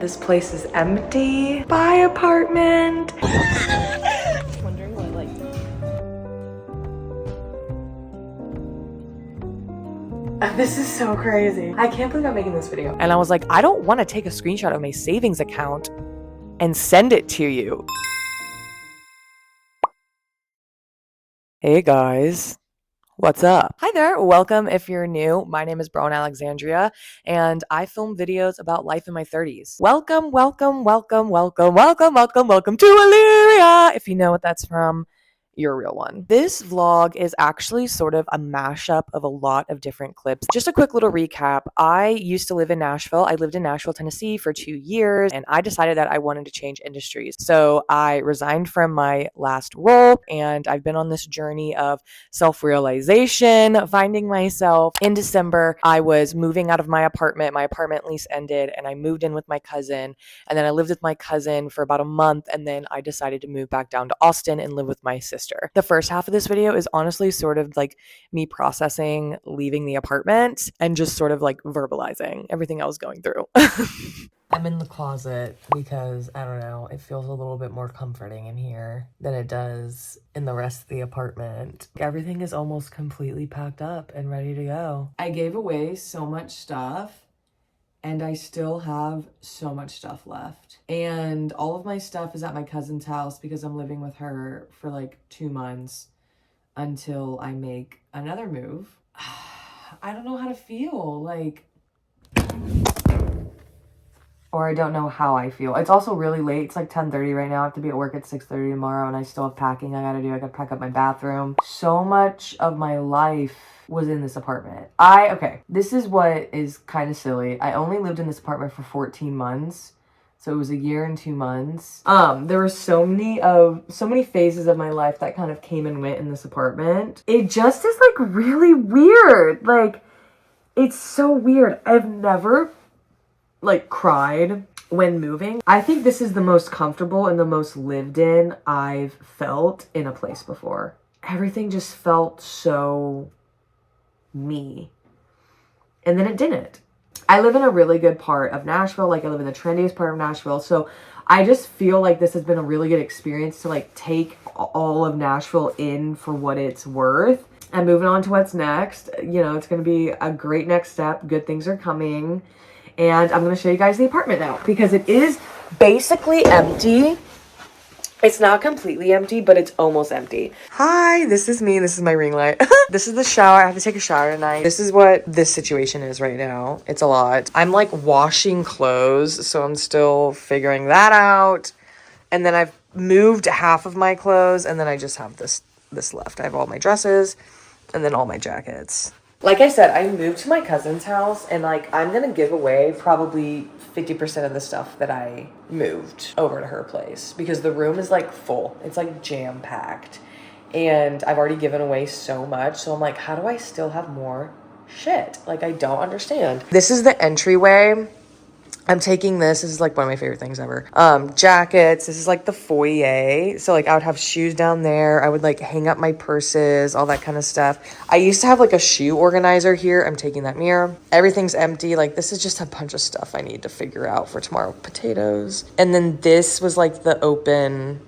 This place is empty. Bye, apartment. Wondering what, like... This is so crazy. I can't believe I'm making this video. And I was like, I don't want to take a screenshot of my savings account and send it to you. Hey guys. What's up? Hi there. Welcome if you're new. My name is Brown Alexandria, and I film videos about life in my 30s. Welcome, welcome, welcome, welcome, welcome, welcome, welcome to Illyria. If you know what that's from, you're a real one. This vlog is actually sort of a mashup of a lot of different clips. Just a quick little recap. I used to live in Nashville. I lived in Nashville, Tennessee for 2 years, and I decided that I wanted to change industries. So I resigned from my last role, and I've been on this journey of self-realization, finding myself. In December, I was moving out of my apartment. My apartment lease ended, and I moved in with my cousin, and then I lived with my cousin for about a month, and then I decided to move back down to Austin and live with my sister. The first half of this video is honestly sort of like me processing leaving the apartment and just sort of like verbalizing everything I was going through. I'm in the closet because, I don't know, it feels a little bit more comforting in here than it does in the rest of the apartment. Everything is almost completely packed up and ready to go. I gave away so much stuff, and I still have so much stuff left. And all of my stuff is at my cousin's house because I'm living with her for like 2 months until I make another move. I don't know how to feel, like... Or I don't know how I feel. It's also really late. It's like 10:30 right now. I have to be at work at 6:30 tomorrow, and I still have packing I gotta do. I gotta pack up my bathroom. So much of my life was in this apartment. Okay, this is what is kind of silly. I only lived in this apartment for 14 months. So it was 1 year and 2 months. There were so many phases of my life that kind of came and went in this apartment. It just is like really weird. Like, it's so weird. I've never like cried when moving. I think this is the most comfortable and the most lived in I've felt in a place before. Everything just felt so me. And then it didn't. I live in a really good part of Nashville. Like, I live in the trendiest part of Nashville. So I just feel like this has been a really good experience to like take all of Nashville in for what it's worth. And moving on to what's next, you know, it's going to be a great next step. Good things are coming. And I'm going to show you guys the apartment now because it is basically empty. It's not completely empty, but it's almost empty. Hi, this is me. This is my ring light. This is the shower. I have to take a shower tonight. This is what this situation is right now. It's a lot. I'm like washing clothes, so I'm still figuring that out. And then I've moved half of my clothes, and then I just have this left. I have all my dresses and then all my jackets. Like I said, I moved to my cousin's house, and like I'm gonna give away probably 50% of the stuff that I moved over to her place because the room is like full. It's like jam-packed, and I've already given away so much. So I'm like, how do I still have more shit? Like, I don't understand. This is the entryway. I'm taking this is like one of my favorite things ever. Jackets. This is like the foyer. So like I would have shoes down there. I would like hang up my purses, all that kind of stuff. I used to have like a shoe organizer here. I'm taking that mirror. Everything's empty. Like, this is just a bunch of stuff I need to figure out for tomorrow. Potatoes. And then this was like the open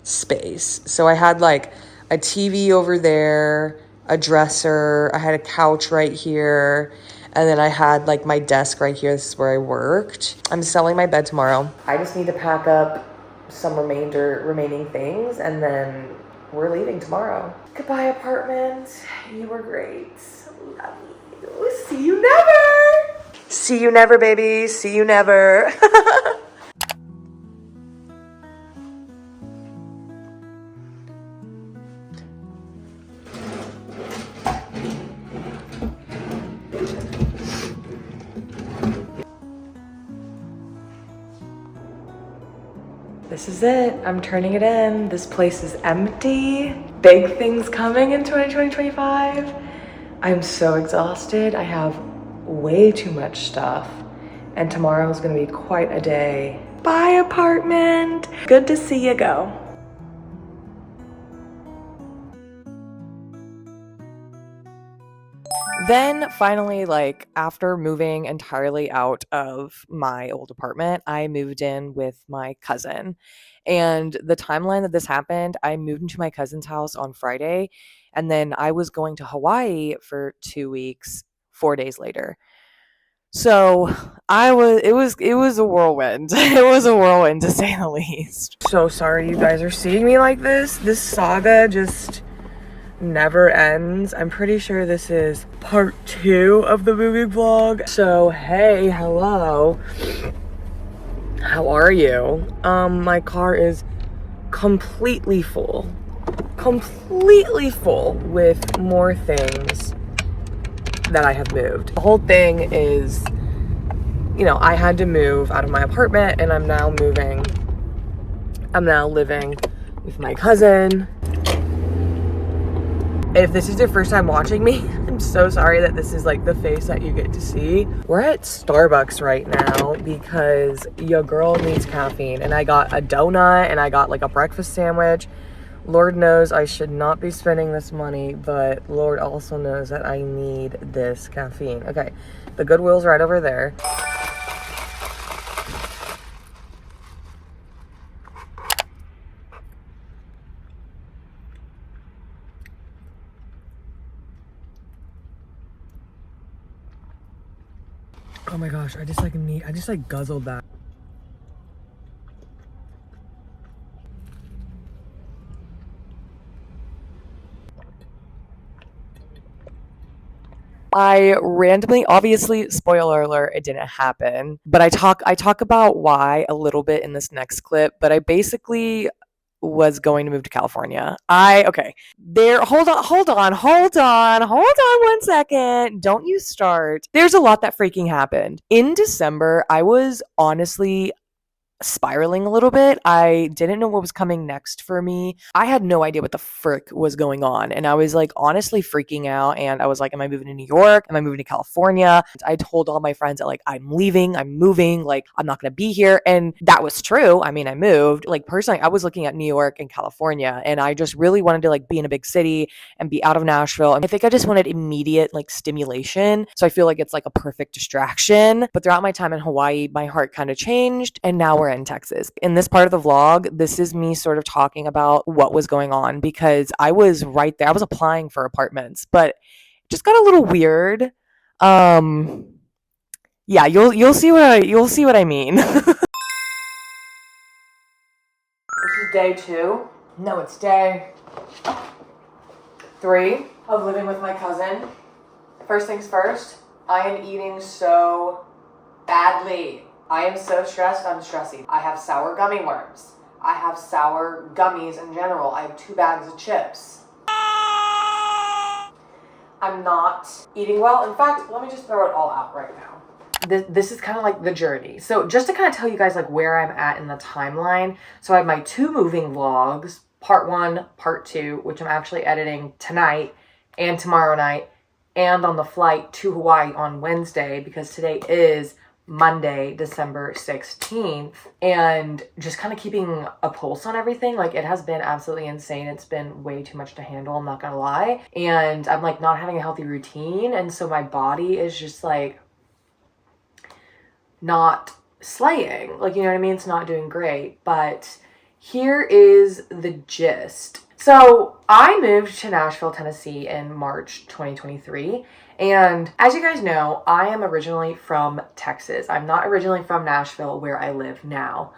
space. So I had like a TV over there, a dresser. I had a couch right here. And then I had like my desk right here. This is where I worked. I'm selling my bed tomorrow. I just need to pack up some remaining things, and then we're leaving tomorrow. Goodbye, apartment. You were great. Love you. See you never. See you never, baby. See you never. This is it. I'm turning it in. This place is empty. Big things coming in 2025. I'm so exhausted. I have way too much stuff. And tomorrow is going to be quite a day. Bye, apartment. Good to see you go. Then finally, like after moving entirely out of my old apartment, I moved in with my cousin. And the timeline that this happened, I moved into my cousin's house on Friday, and then I was going to Hawaii for 2 weeks, 4 days later. So it was a whirlwind. It was a whirlwind to say the least. So sorry you guys are seeing me like this. This saga just never ends. I'm pretty sure this is part 2 of the movie vlog. So hey, hello. How are you? My car is completely full with more things that I have moved. The whole thing is, you know, I had to move out of my apartment and I'm now living with my cousin. If this is your first time watching me, I'm so sorry that this is like the face that you get to see. We're at Starbucks right now because your girl needs caffeine, and I got a donut and I got like a breakfast sandwich. Lord knows I should not be spending this money, but Lord also knows that I need this caffeine. Okay, the Goodwill's right over there. Oh my gosh, I just guzzled that. I randomly, obviously, spoiler alert, it didn't happen. But I talk about why a little bit in this next clip, but I basically was going to move to California. Okay. Hold on 1 second. Don't you start. There's a lot that freaking happened. In December, I was honestly spiraling a little bit. I didn't know what was coming next for me. I had no idea what the frick was going on. And I was like honestly freaking out. And I was like, am I moving to New York? Am I moving to California? I told all my friends that like, I'm leaving, I'm moving, like I'm not going to be here. And that was true. I mean, I moved. Like personally, I was looking at New York and California, and I just really wanted to like be in a big city and be out of Nashville. And I think I just wanted immediate like stimulation. So I feel like it's like a perfect distraction. But throughout my time in Hawaii, my heart kind of changed. And now we're in Texas. In this part of the vlog, this is me sort of talking about what was going on, because I was right there. I was applying for apartments, but it just got a little weird. Yeah, you'll see what I mean. This is day 2. No, it's day 3 of living with my cousin. First things first, I am eating so badly. I am so stressed, I'm stressy. I have sour gummy worms. I have sour gummies in general. I have 2 bags of chips. I'm not eating well. In fact, let me just throw it all out right now. This is kind of like the journey. So just to kind of tell you guys like where I'm at in the timeline. So I have my 2 moving vlogs, part 1, part 2, which I'm actually editing tonight and tomorrow night, and on the flight to Hawaii on Wednesday, because today is Monday, December 16th, and just kind of keeping a pulse on everything. Like it has been absolutely insane. It's been way too much to handle, I'm not gonna lie. And I'm like not having a healthy routine, and so my body is just like not slaying, like, you know what I mean? It's not doing great. But here is the gist. So I moved to Nashville, Tennessee in March 2023. And as you guys know, I am originally from Texas. I'm not originally from Nashville, where I live now.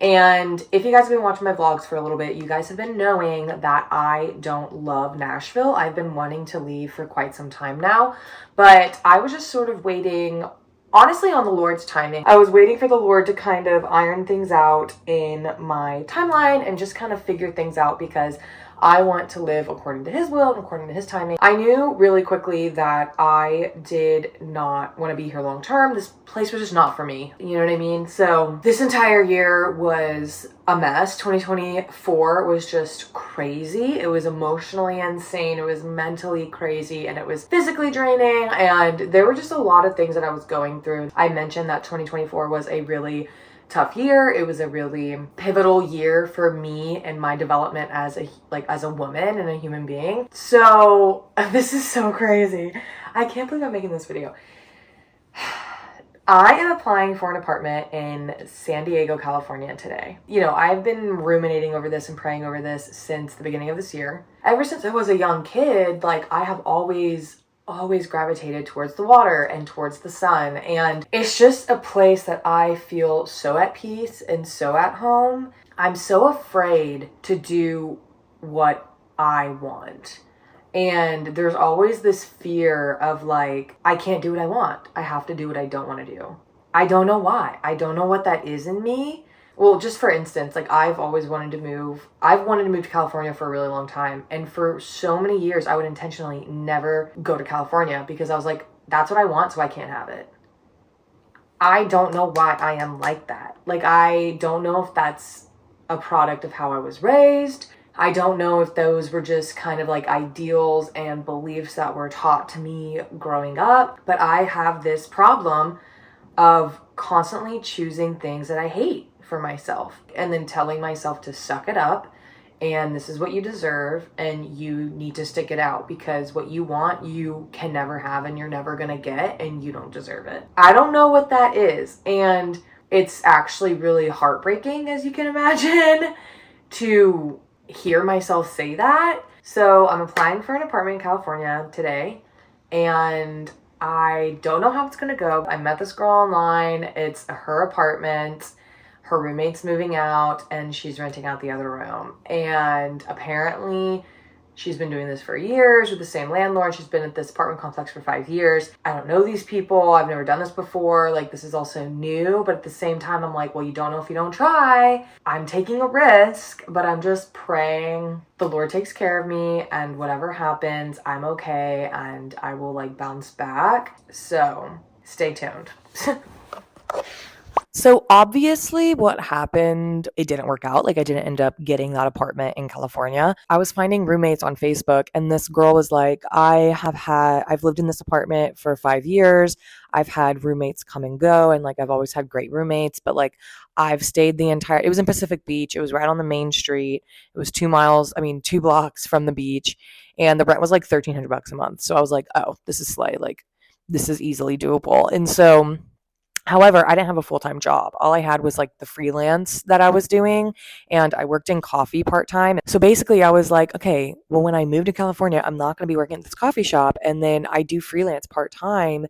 And if you guys have been watching my vlogs for a little bit, you guys have been knowing that I don't love Nashville. I've been wanting to leave for quite some time now, but I was just sort of waiting, honestly, on the Lord's timing. I was waiting for the Lord to kind of iron things out in my timeline and just kind of figure things out, because I want to live according to His will and according to His timing. I knew really quickly that I did not want to be here long term. This place was just not for me. You know what I mean? So this entire year was a mess. 2024 was just crazy. It was emotionally insane. It was mentally crazy, and it was physically draining. And there were just a lot of things that I was going through. I mentioned that 2024 was a really tough year. It was a really pivotal year for me and my development as a woman and a human being. So this is so crazy. I can't believe I'm making this video. I am applying for an apartment in San Diego, California today. You know, I've been ruminating over this and praying over this since the beginning of this year. Ever since I was a young kid, like, I have always gravitated towards the water and towards the sun. And it's just a place that I feel so at peace and so at home. I'm so afraid to do what I want. And there's always this fear of like, I can't do what I want. I have to do what I don't want to do. I don't know why. I don't know what that is in me. Well, just for instance, like, I've always wanted to move. I've wanted to move to California for a really long time. And for so many years, I would intentionally never go to California because I was like, that's what I want, so I can't have it. I don't know why I am like that. Like, I don't know if that's a product of how I was raised. I don't know if those were just kind of like ideals and beliefs that were taught to me growing up, but I have this problem of constantly choosing things that I hate for myself and then telling myself to suck it up and this is what you deserve and you need to stick it out because what you want you can never have and you're never gonna get and you don't deserve it. I don't know what that is, and it's actually really heartbreaking, as you can imagine, to hear myself say that. So I'm applying for an apartment in California today and I don't know how it's gonna go. I met this girl online. It's her apartment. Her roommate's moving out and she's renting out the other room. And apparently she's been doing this for years with the same landlord. She's been at this apartment complex for 5 years. I don't know these people. I've never done this before. Like, this is also new, but at the same time, I'm like, well, you don't know if you don't try. I'm taking a risk, but I'm just praying the Lord takes care of me and whatever happens, I'm okay and I will like bounce back. So stay tuned. So obviously what happened, it didn't work out. Like, I didn't end up getting that apartment in California. I was finding roommates on Facebook and this girl was like, I've lived in this apartment for 5 years. I've had roommates come and go and like, I've always had great roommates, but like I've stayed it was in Pacific Beach. It was right on the main street. It was 2 blocks from the beach and the rent was like $1,300 a month. So I was like, oh, this is slay. Like, this is easily doable. And so however, I didn't have a full-time job. All I had was like the freelance that I was doing, and I worked in coffee part-time. So basically I was like, okay, well, when I moved to California, I'm not going to be working at this coffee shop, and then I do freelance part-time.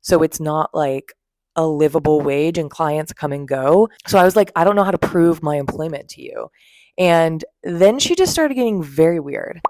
So it's not like a livable wage and clients come and go. So I was like, I don't know how to prove my employment to you. And then she just started getting very weird.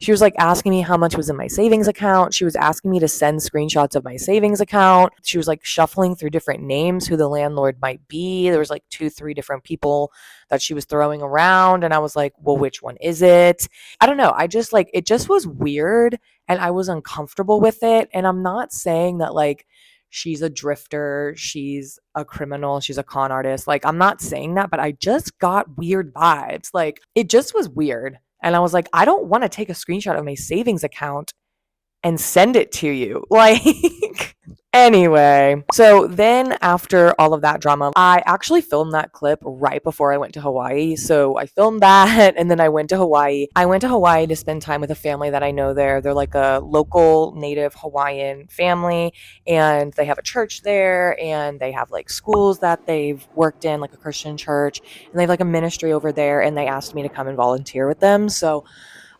She was like asking me how much was in my savings account. She was asking me to send screenshots of my savings account. She was like shuffling through different names, who the landlord might be. There was like 2-3 different people that she was throwing around. And I was like, well, which one is it? I don't know. It just was weird and I was uncomfortable with it. And I'm not saying that like she's a drifter, she's a criminal, she's a con artist. Like, I'm not saying that, but I just got weird vibes. Like, it just was weird. And I was like, I don't want to take a screenshot of my savings account and send it to you. Like, anyway. So then after all of that drama, I actually filmed that clip right before I went to Hawaii. So I filmed that and then I went to Hawaii. I went to Hawaii to spend time with a family that I know there. They're like a local native Hawaiian family and they have a church there and they have like schools that they've worked in, like a Christian church, and they have like a ministry over there, and they asked me to come and volunteer with them. So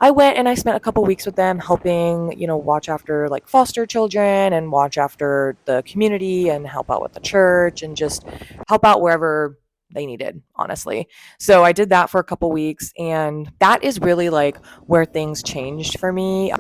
I went and I spent a couple weeks with them helping, watch after like foster children and watch after the community and help out with the church and just help out wherever they needed, honestly. So I did that for a couple weeks, and that is really like where things changed for me.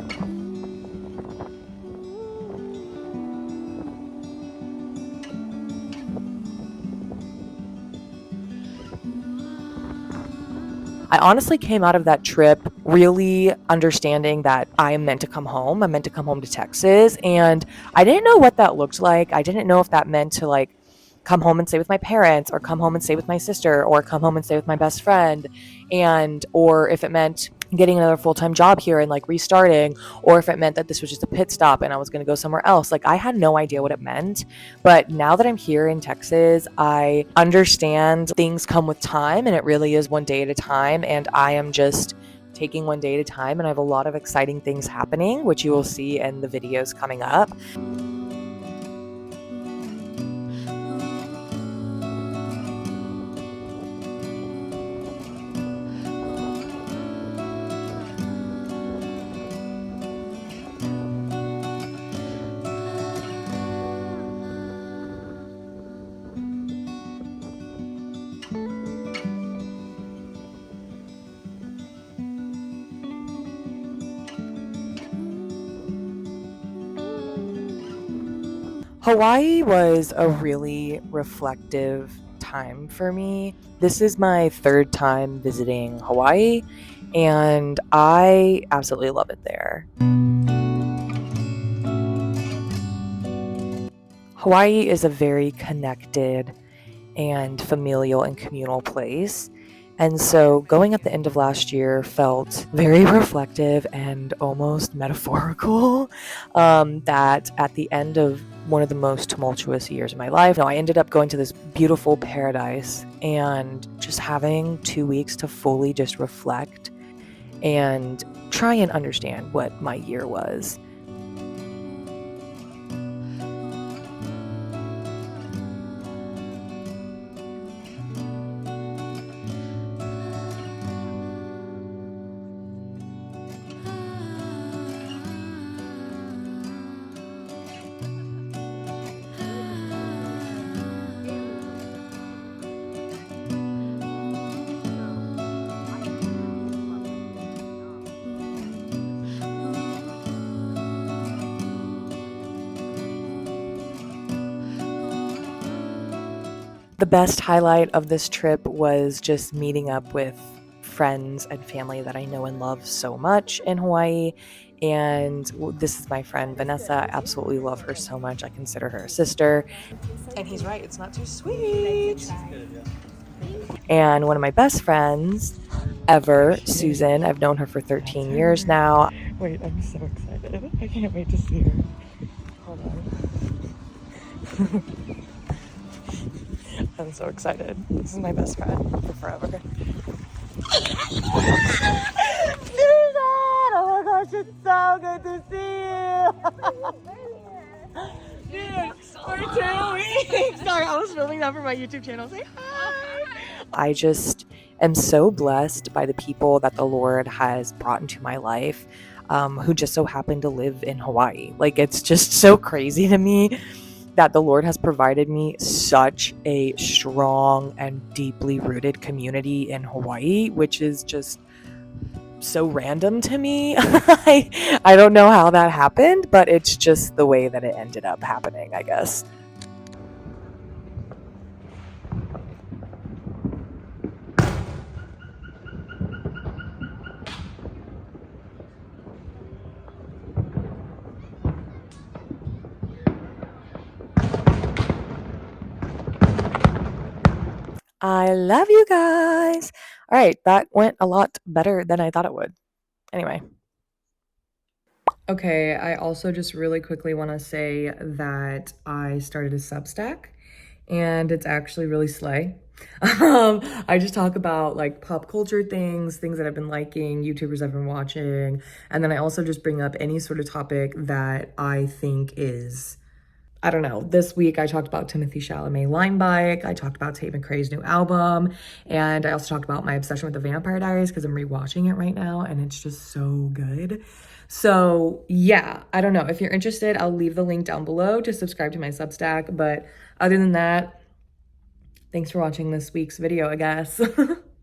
I honestly came out of that trip really understanding that I am meant to come home. I'm meant to come home to Texas. And I didn't know what that looked like. I didn't know if that meant to like come home and stay with my parents or come home and stay with my sister or come home and stay with my best friend. Or if it meant, getting another full-time job here and like restarting, or if it meant that this was just a pit stop and I was going to go somewhere else. Like I had no idea what it meant. But now that I'm here in Texas, I understand things come with time, and it really is one day at a time. And I am just taking one day at a time, and I have a lot of exciting things happening, which you will see in the videos coming up. Hawaii was a really reflective time for me. This is my third time visiting Hawaii, and I absolutely love it there. Hawaii is a very connected and familial and communal place. And so going at the end of last year felt very reflective and almost metaphorical, that at the end of one of the most tumultuous years of my life, I ended up going to this beautiful paradise and just having 2 weeks to fully just reflect and try and understand what my year was. The best highlight of this trip was just meeting up with friends and family that I know and love so much in Hawaii. And this is my friend Vanessa. I absolutely love her so much. I consider her a sister. And he's right, it's not too sweet. And one of my best friends ever, Susan. I've known her for 13 years now. Wait, I'm so excited. I can't wait to see her. Hold on. I'm so excited. This is my best friend for forever. Susan! Oh my gosh, it's so good to see you! Dude, for 2 weeks! Sorry, I was filming that for my YouTube channel. Say hi! I just am so blessed by the people that the Lord has brought into my life, who just so happen to live in Hawaii. Like, it's just so crazy to me that the Lord has provided me such a strong and deeply rooted community in Hawaii, which is just so random to me. I don't know how that happened, but it's just the way that it ended up happening, I guess. I love you guys. All right, that went a lot better than I thought it would. Anyway. Okay, I also just really quickly want to say that I started a Substack, and it's actually really slay. I just talk about like pop culture things that I've been liking, YouTubers I've been watching, and then I also just bring up any sort of topic that I think is, I don't know. This week I talked about Timothy Chalamet Line Bike. I talked about Tate McRae's new album. And I also talked about my obsession with The Vampire Diaries because I'm rewatching it right now and it's just so good. So yeah, I don't know. If you're interested, I'll leave the link down below to subscribe to my Substack. But other than that, thanks for watching this week's video, I guess.